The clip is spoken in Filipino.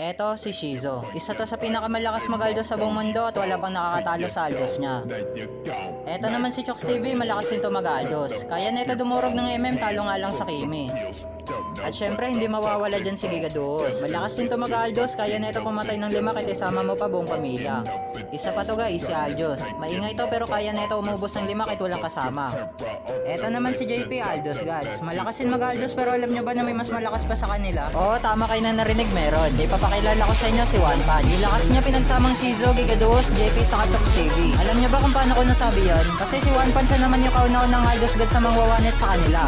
Eto si Shizo. Isa to sa pinakamalakas mag-Aldos sa buong mundo at wala pang nakakatalo sa Aldos niya. Eto naman si Chooks TV, malakas din to mag-Aldos. Kaya neto dumurog ng MM, talo nga lang sa Kimi. At syempre hindi mawawala dyan si Gigaduos. Malakas din to mag-Aldos, kaya neto pumatay ng 5 kahit isama mo pa buong pamilya. Isa pa to guys, si Aldos. Maingay to pero kaya neto umubos ng 5 kahit walang kasama. Eto naman si JP Aldos Gods. Malakas din mag-Aldos pero alam nyo ba na may mas malakas pa sa kanila? Oo, tama kayo na narinig, meron. Ipapakilala ko sa inyo si One Pan. Yung lakas niya pinagsamang Shizo, Gigaduos, JP sa Chooks TV. Alam nyo ba kung paano ko nasabi yon? Kasi si One Pan siya naman yung kauna-unang Aldos God sa mga wawanet sa kanila.